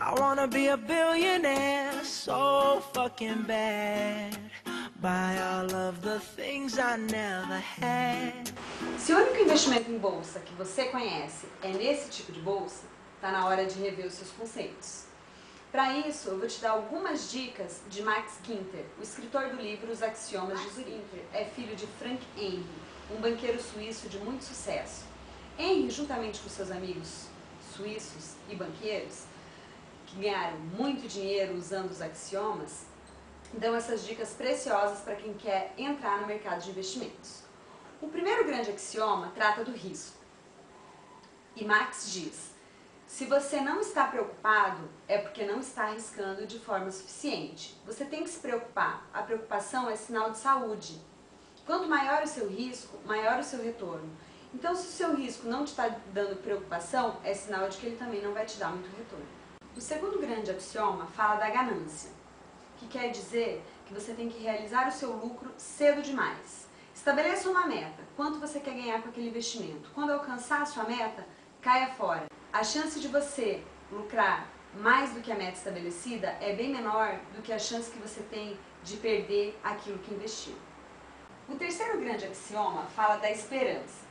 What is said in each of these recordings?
I wanna be a billionaire so fucking bad. Buy all of the things I never had. Se o único investimento em bolsa que você conhece é nesse tipo de bolsa, está na hora de rever os seus conceitos. Para isso, eu vou te dar algumas dicas de Max Quinter, o escritor do livro Os Axiomas de Zurique. É filho de Frank Henry, um banqueiro suíço de muito sucesso. Henry, juntamente com seus amigos suíços e banqueiros, que ganharam muito dinheiro usando os axiomas, dão essas dicas preciosas para quem quer entrar no mercado de investimentos. O primeiro grande axioma trata do risco. E Max diz: se você não está preocupado, é porque não está arriscando de forma suficiente. Você tem que se preocupar. A preocupação é sinal de saúde. Quanto maior o seu risco, maior o seu retorno. Então, se o seu risco não te está dando preocupação, é sinal de que ele também não vai te dar muito retorno. O segundo grande axioma fala da ganância, que quer dizer que você tem que realizar o seu lucro cedo demais. Estabeleça uma meta. Quanto você quer ganhar com aquele investimento? Quando alcançar a sua meta, caia fora. A chance de você lucrar mais do que a meta estabelecida é bem menor do que a chance que você tem de perder aquilo que investiu. O terceiro grande axioma fala da esperança.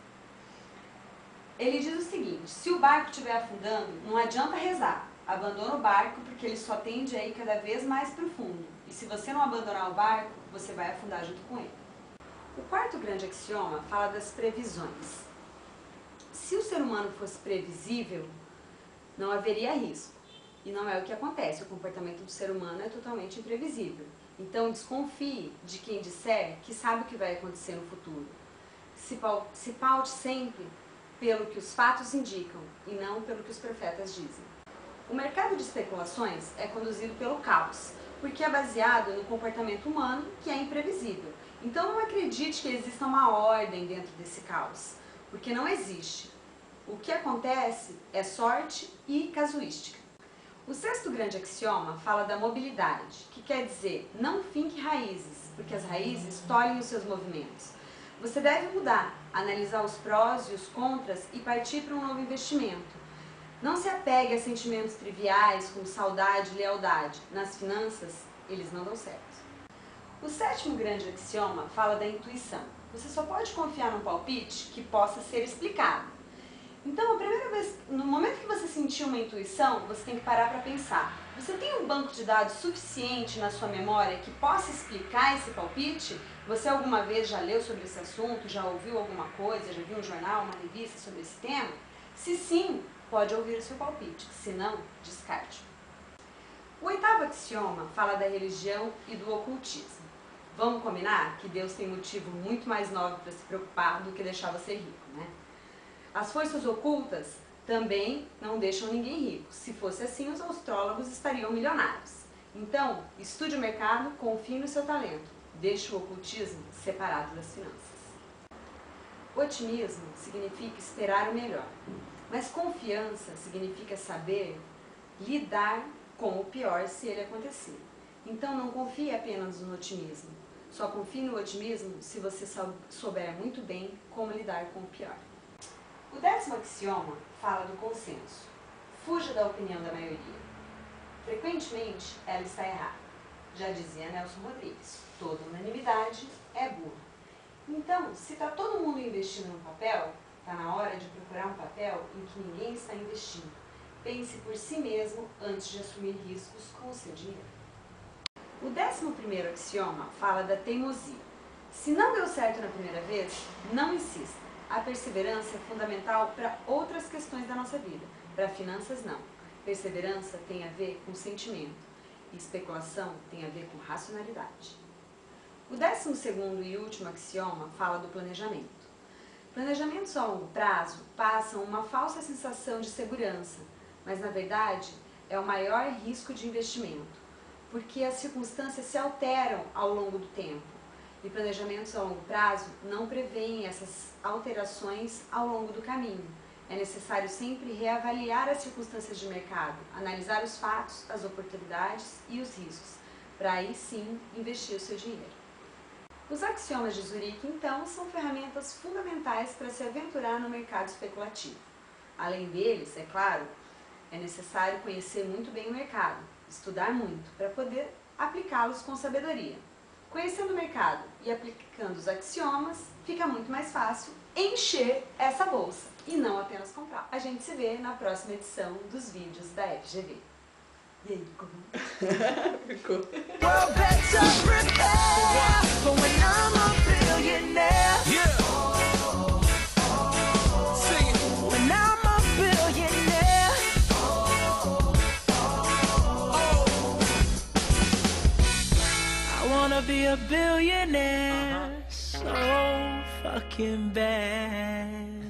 Ele diz o seguinte: se o barco estiver afundando, não adianta rezar. Abandona o barco porque ele só tende a ir cada vez mais profundo. E se você não abandonar o barco, você vai afundar junto com ele. O quarto grande axioma fala das previsões. Se o ser humano fosse previsível, não haveria risco. E não é o que acontece. O comportamento do ser humano é totalmente imprevisível. Então desconfie de quem disser que sabe o que vai acontecer no futuro. Se paute sempre pelo que os fatos indicam e não pelo que os profetas dizem. O mercado de especulações é conduzido pelo caos, porque é baseado no comportamento humano, que é imprevisível. Então não acredite que exista uma ordem dentro desse caos, porque não existe. O que acontece é sorte e casuística. O sexto grande axioma fala da mobilidade, que quer dizer não finque raízes, porque as raízes tolhem os seus movimentos. Você deve mudar, analisar os prós e os contras e partir para um novo investimento. Não se apegue a sentimentos triviais como saudade e lealdade. Nas finanças, eles não dão certo. O sétimo grande axioma fala da intuição. Você só pode confiar num palpite que possa ser explicado. Então, a primeira vez, no momento que você sentir uma intuição, você tem que parar para pensar. Você tem um banco de dados suficiente na sua memória que possa explicar esse palpite? Você alguma vez já leu sobre esse assunto, já ouviu alguma coisa, já viu um jornal, uma revista sobre esse tema? Se sim, pode ouvir o seu palpite, se não, descarte. O oitavo axioma fala da religião e do ocultismo. Vamos combinar que Deus tem motivo muito mais nobre para se preocupar do que deixar você rico, né? As forças ocultas também não deixam ninguém rico. Se fosse assim, os astrólogos estariam milionários. Então, estude o mercado, confie no seu talento. Deixe o ocultismo separado das finanças. Otimismo significa esperar o melhor, mas confiança significa saber lidar com o pior se ele acontecer. Então não confie apenas no otimismo. Só confie no otimismo se você souber muito bem como lidar com o pior. O décimo axioma fala do consenso. Fuja da opinião da maioria. Frequentemente, ela está errada. Já dizia Nelson Rodrigues, toda unanimidade é burra. Então, se está todo mundo investindo no papel, está na hora de procurar um papel em que ninguém está investindo. Pense por si mesmo antes de assumir riscos com o seu dinheiro. O 11º axioma fala da teimosia. Se não deu certo na primeira vez, não insista. A perseverança é fundamental para outras questões da nossa vida. Para finanças, não. Perseverança tem a ver com sentimento. E especulação tem a ver com racionalidade. O 12º e último axioma fala do planejamento. Planejamentos a longo prazo passam uma falsa sensação de segurança, mas na verdade é o maior risco de investimento, porque as circunstâncias se alteram ao longo do tempo. E planejamentos a longo prazo não prevêem essas alterações ao longo do caminho. É necessário sempre reavaliar as circunstâncias de mercado, analisar os fatos, as oportunidades e os riscos, para aí sim investir o seu dinheiro. Os axiomas de Zurique, então, são ferramentas fundamentais para se aventurar no mercado especulativo. Além deles, é claro, É necessário conhecer muito bem o mercado, estudar muito, para poder aplicá-los com sabedoria. Conhecendo o mercado e aplicando os axiomas, fica muito mais fácil encher essa bolsa e não apenas comprar. A gente se vê na próxima edição dos vídeos da FGV. E aí, ficou bom? Ficou. Well, better prepare for when I'm a billionaire. Yeah. Sing it. When I'm a billionaire. I wanna be a billionaire so fucking bad.